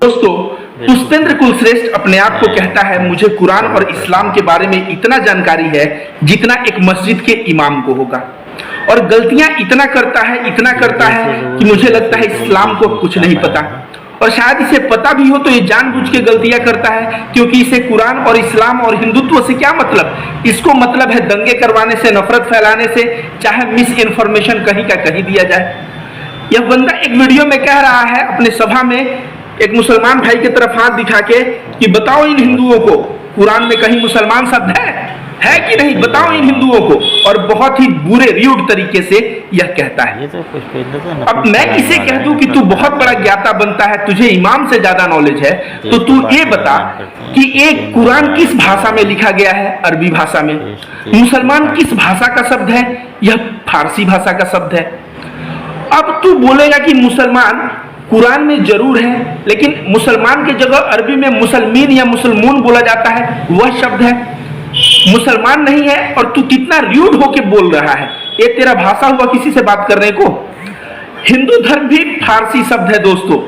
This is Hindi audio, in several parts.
दोस्तों, पुष्पेंद्र कुलश्रेष्ठ अपने आप को कहता है मुझे कुरान और इस्लाम के बारे में इतना जानकारी है जितना एक मस्जिद के इमाम को होगा, और गलतियां इतना करता है कि मुझे लगता है इस्लाम को कुछ नहीं पता, और शायद इसे पता भी हो तो ये जानबूझ के गलतियां करता है क्योंकि इसे कुरान और इस्लाम और हिंदुत्व से क्या मतलब। इसको मतलब है दंगे करवाने से, नफरत फैलाने से, चाहे मिस इन्फॉर्मेशन कहीं का कहीं दिया जाए। यह बंदा एक वीडियो में कह रहा है अपने सभा में एक मुसलमान भाई की तरफ हाथ दिखा के कि बताओ इन हिंदुओं को कुरान में कहीं मुसलमान शब्द है कि नहीं, बताओ इन हिंदुओं को, और बहुत ही बुरे र्यूड तरीके से यह कहता है। अब मैं इसे कह दूं कि तू बहुत बड़ा ज्ञाता बनता है, तुझे इमाम से ज्यादा नॉलेज है, तो तू ये बता कि एक कुरान किस भाषा में लिखा गया है? अरबी भाषा में। मुसलमान किस भाषा का शब्द है? यह फारसी भाषा का शब्द है। अब तू बोलेगा कि मुसलमान कुरान में जरूर है, लेकिन मुसलमान की जगह अरबी में मुसलमीन या मुसलमून बोला जाता है, वह शब्द है, मुसलमान नहीं है, और तू कितना र्यूड होके बोल रहा है। ये तेरा भाषा हुआ किसी से बात करने को? हिंदू धर्म भी फारसी शब्द है दोस्तों,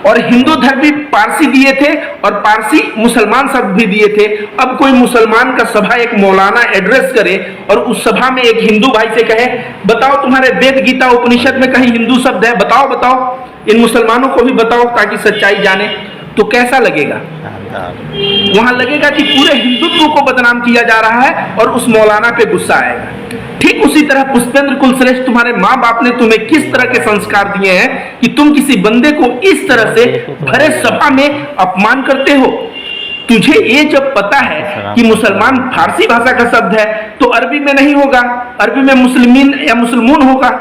और हिंदू धर्म भी पारसी दिए थे और पारसी मुसलमान शब्द भी दिए थे। अब कोई मुसलमान का सभा एक मौलाना एड्रेस करे और उस सभा में एक हिंदू भाई से कहे बताओ तुम्हारे वेद गीता उपनिषद में कहीं हिंदू शब्द है? बताओ इन मुसलमानों को भी बताओ ताकि सच्चाई जाने, तो कैसा लगेगा? वहां लगेगा कि पूरे हिंदुत्व को बदनाम किया जा रहा है और उस मौलाना पे गुस्सा आएगा। ठीक उसी तरह पुष्पेंद्र कुलश्रेष्ठ, तुम्हारे माँ बाप ने तुम्हें किस तरह के संस्कार दिए हैं कि तुम किसी बंदे को इस तरह से भरे सभा में अपमान करते हो? तुझे ये जब पता है कि मुसलमान फारसी भाषा का शब्द है तो अरबी में नहीं होगा, अरबी में मुस्लिमीन या मुसलमून होगा।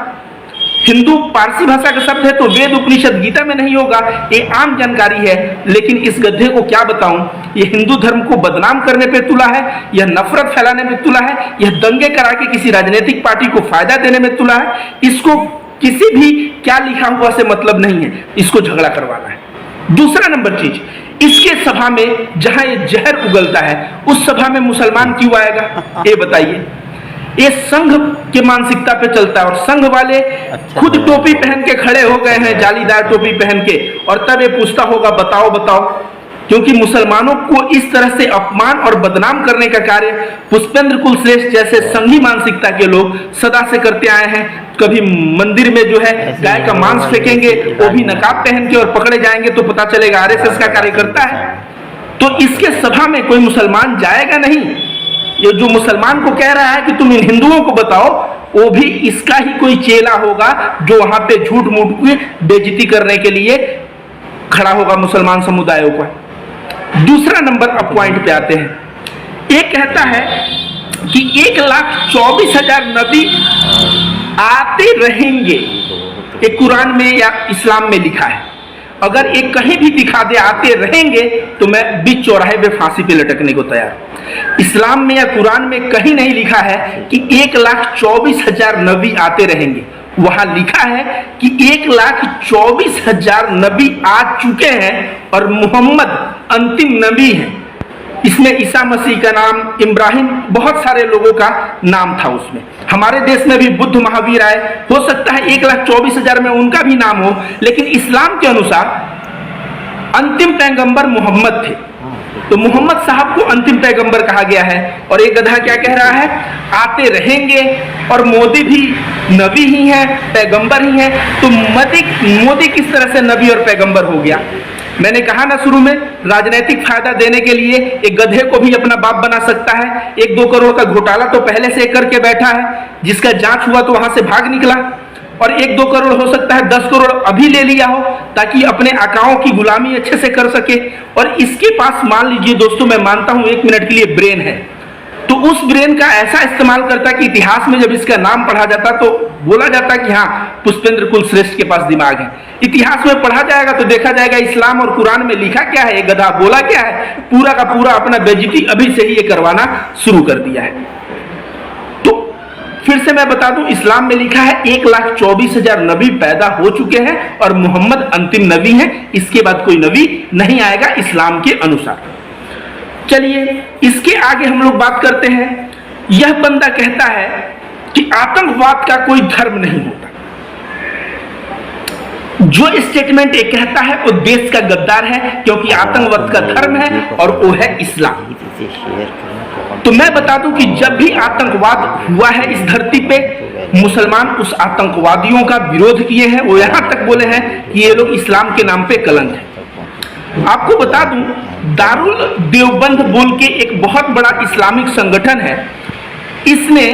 हिंदू पारसी भाषा का शब्द है तो वेद उपनिषद गीता में नहीं होगा। ये आम जानकारी है, लेकिन इस गधे को क्या बताऊं, ये हिंदू धर्म को बदनाम करने पे तुला है, यह नफरत फैलाने में तुला है, यह दंगे करा के किसी राजनीतिक पार्टी को फायदा देने में तुला है। इसको किसी भी क्या लिखा हुआ से मतलब नहीं है, इसको झगड़ा करवाना है। दूसरा नंबर चीज, इसके सभा में जहां ये जहर उगलता है उस सभा में मुसलमान क्यों आएगा? ये बताइए। ये संघ के मानसिकता पे चलता है, और संघ वाले खुद टोपी पहन के खड़े हो गए हैं, जालीदार टोपी पहन के, और तब ये पूछता होगा बताओ, क्योंकि मुसलमानों को इस तरह से अपमान और बदनाम करने का कार्य पुष्पेंद्र कुलश्रेष्ठ जैसे संघी मानसिकता के लोग सदा से करते आए हैं। कभी मंदिर में जो है गाय का मांस फेंकेंगे, वो भी नकाब पहन के, और पकड़े जाएंगे तो पता चलेगा आरएसएस का कार्यकर्ता है। तो इसके सभा में कोई मुसलमान जाएगा नहीं। ये जो मुसलमान को कह रहा है कि तुम इन हिंदुओं को बताओ, वो भी इसका ही कोई चेला होगा जो वहां पे झूठ मूठ की बेइज्जती करने के लिए खड़ा होगा मुसलमान समुदायों का। दूसरा नंबर अब पॉइंट पे आते हैं। एक कहता है कि 1,24,000 नबी आते रहेंगे, ये कुरान में या इस्लाम में लिखा है। अगर एक कहीं भी दिखा दे आते रहेंगे तो मैं बीच चौराहे पे फांसी पे लटकने को तैयार। इस्लाम में या कुरान में कहीं नहीं लिखा है कि 1,24,000 नबी आते रहेंगे। वहां लिखा है कि 1,24,000 नबी आ चुके हैं और मोहम्मद अंतिम नबी है। इसमें ईसा मसीह का नाम, इब्राहिम, बहुत सारे लोगों का नाम था उसमें। हमारे देश में भी बुद्ध महावीर आए, हो सकता है 1,24,000 में उनका भी नाम हो, लेकिन इस्लाम के अनुसार अंतिम पैगंबर मोहम्मद थे, तो मोहम्मद साहब को अंतिम पैगंबर कहा गया है। और एक गधा क्या कह रहा है? आते रहेंगे, और मोदी भी नबी ही है, पैगंबर ही है, तो मोदी किस तरह से नबी और पैगंबर हो गया? मैंने कहा ना शुरू में, राजनीतिक फायदा देने के लिए एक गधे को भी अपना बाप बना सकता है। 1-2 करोड़ का घोटाला तो पहले से करके बैठा है, जिसका जांच हुआ तो वहां से भाग निकला, और 1-2 करोड़ हो सकता है 10 करोड़ अभी ले लिया हो ताकि अपने आकाओं की गुलामी अच्छे से कर सके। और इसके पास मान लीजिए दोस्तों, मैं मानता हूं 1 मिनट के लिए ब्रेन है, तो उस ब्रेन का ऐसा इस्तेमाल करता कि इतिहास में जब इसका नाम पढ़ा जाता तो बोला जाता कि हाँ, पुष्पेंद्र कुलश्रेष्ठ के पास दिमाग है। इतिहास में पढ़ा जाएगा तो देखा जाएगा इस्लाम और कुरान में लिखा क्या है, ये गधा बोला क्या है, पूरा का पूरा अपना बेइज्जती अभी से ही ये करवाना शुरू कर दिया है। तो फिर से मैं बता दूं, इस्लाम में लिखा है 1,24,000 नबी पैदा हो चुके हैं और मोहम्मद अंतिम नबी है, इसके बाद कोई नबी नहीं आएगा इस्लाम के अनुसार। चलिए इसके आगे हम लोग बात करते हैं। यह बंदा कहता है कि आतंकवाद का कोई धर्म नहीं होता। जो स्टेटमेंट ये कहता है वो देश का गद्दार है, क्योंकि आतंकवाद का धर्म है और वो है इस्लाम। तो मैं बता दूं कि जब भी आतंकवाद हुआ है इस धरती पे, मुसलमान उस आतंकवादियों का विरोध किए हैं। वो यहां तक बोले हैं कि ये लोग इस्लाम के नाम पे कलंक है। आपको बता दूं, दारुल देवबंद बोल के एक बहुत बड़ा इस्लामिक संगठन है, इसने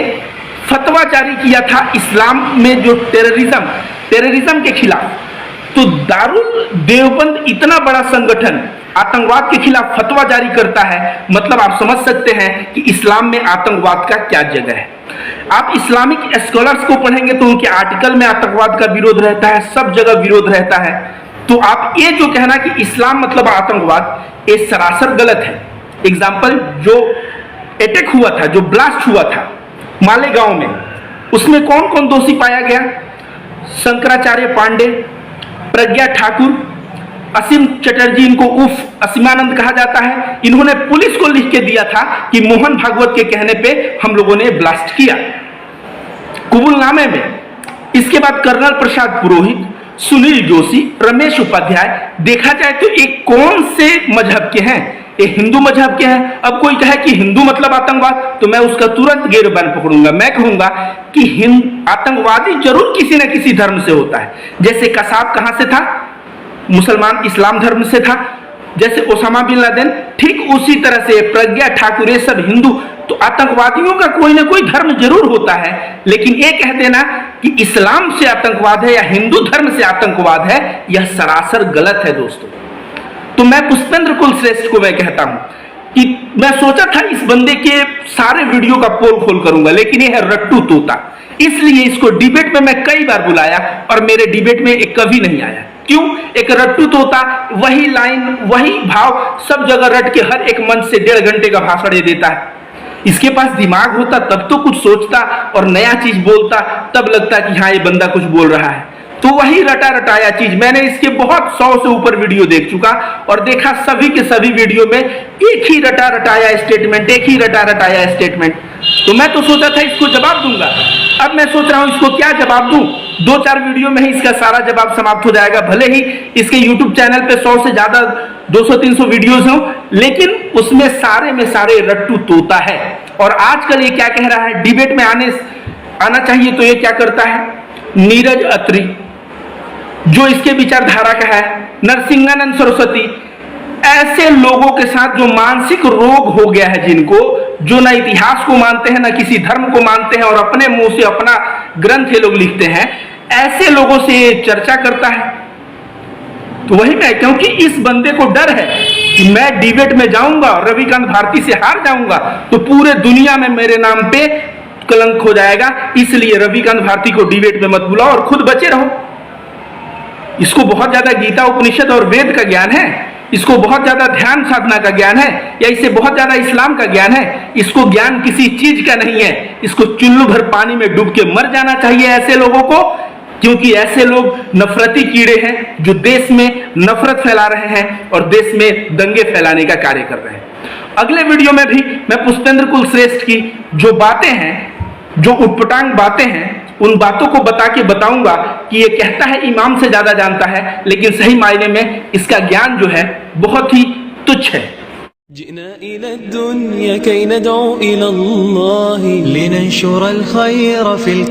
फतवा जारी किया था इस्लाम में जो टेररिज्म के खिलाफ। तो दारुल देवबंद इतना बड़ा संगठन आतंकवाद के खिलाफ फतवा जारी करता है, मतलब आप समझ सकते हैं कि इस्लाम में आतंकवाद का क्या जगह है। आप इस्लामिक स्कॉलर्स को पढ़ेंगे तो उनके आर्टिकल में आतंकवाद का विरोध रहता है, सब जगह विरोध रहता है। तो आप ये जो कहना कि इस्लाम मतलब आतंकवाद, ये सरासर गलत है। एग्जाम्पल, जो अटैक हुआ था, जो ब्लास्ट हुआ था मालेगांव में, उसमें कौन कौन दोषी पाया गया? शंकराचार्य पांडे, प्रज्ञा ठाकुर, असीम चटर्जी, इनको उर्फ असीमानंद कहा जाता है। इन्होंने पुलिस को लिख के दिया था कि मोहन भागवत के कहने पे हम लोगों ने ब्लास्ट किया, कबूलनामे में। इसके बाद कर्नल प्रसाद पुरोहित, सुनील जोशी, रमेश उपाध्याय। देखा जाए तो एक कौन से मजहब के हैं? ये हिंदू मजहब के हैं। अब कोई कहे कि हिंदू मतलब आतंकवाद, तो मैं उसका तुरंत गिरबान पकड़ूंगा। मैं कहूंगा कि आतंकवादी जरूर किसी न किसी धर्म से होता है। जैसे कसाब कहां से था? मुसलमान इस्लाम धर्म से था। जैसे ओसामा बिन लादेन, ठीक उसी तरह से प्रज्ञा ठाकुर, ये सब हिंदू। तो आतंकवादियों का कोई ना कोई धर्म जरूर होता है, लेकिन ये कह देना कि इस्लाम से आतंकवाद है या हिंदू धर्म से आतंकवाद है, यह सरासर गलत है दोस्तों। तो मैं पुष्पेंद्र कुलश्रेष्ठ को मैं कहता हूं कि मैं सोचा था इस बंदे के सारे वीडियो का पोल खोल करूंगा, लेकिन यह है रट्टू तोता, इसलिए इसको डिबेट में मैं कई बार बुलाया और मेरे डिबेट में एक कभी नहीं आया। क्यों? एक रट्टू तोता वही लाइन, वही भाव सब जगह रट के हर एक मंच से 1.5 घंटे का भाषण दे देता है। इसके पास दिमाग होता तब तो कुछ सोचता और नया चीज बोलता, तब लगता कि हाँ ये बंदा कुछ बोल रहा है। तो वही रटा रटाया चीज, मैंने इसके बहुत 100 से ऊपर वीडियो देख चुका और देखा सभी के सभी वीडियो में एक ही रटा रटाया स्टेटमेंट, एक ही रटा रटाया स्टेटमेंट। तो मैं तो सोचा था इसको जवाब दूंगा, अब मैं सोच रहा हूं इसको क्या जवाब दूं। 2-4 वीडियो में ही इसका सारा जवाब समाप्त हो जाएगा। भले ही इसके यूट्यूब चैनल पे 100 से ज्यादा 200-300 वीडियोज हों, लेकिन उसमें सारे में सारे रट्टू तोता है। और आजकल ये क्या कह रहा है, डिबेट में आना चाहिए, तो ये क्या करता है? नीरज अत्री, जो इसके विचारधारा का है, नरसिंहानंद सरस्वती, ऐसे लोगों के साथ जो मानसिक रोग हो गया है, जिनको, जो ना इतिहास को मानते हैं ना किसी धर्म को मानते हैं और अपने मुंह से अपना ग्रंथ ये लोग लिखते हैं, ऐसे लोगों से चर्चा करता है। तो वही मैं, क्योंकि इस बंदे को डर है कि मैं डिबेट में जाऊंगा और रविकांत भारती से हार जाऊंगा तो पूरे दुनिया में मेरे नाम पे कलंक हो जाएगा, इसलिए रविकांत भारती को डिबेट में मत बुलाओ और खुद बचे रहो। इसको बहुत ज्यादा गीता उपनिषद और वेद का ज्ञान है, इसको बहुत ज्यादा ध्यान साधना का ज्ञान है, या इसे बहुत ज्यादा इस्लाम का ज्ञान है। इसको ज्ञान किसी चीज का नहीं है, इसको चुल्लू भर पानी में डूब के मर जाना चाहिए ऐसे लोगों को, क्योंकि ऐसे लोग नफरती कीड़े हैं जो देश में नफरत फैला रहे हैं और देश में दंगे फैलाने का कार्य कर रहे हैं। अगले वीडियो में भी मैं पुष्पेंद्र कुलश्रेष्ठ की जो बातें हैं, जो उटपटांग बातें हैं, उन बातों को बता के बताऊंगा कि ये कहता है इमाम से ज्यादा जानता है, लेकिन सही मायने में इसका ज्ञान जो है बहुत ही तुच्छ है। जिना इला दुनिया कई नदऊ इला अल्लाह लिनंशुर अलखैर फिल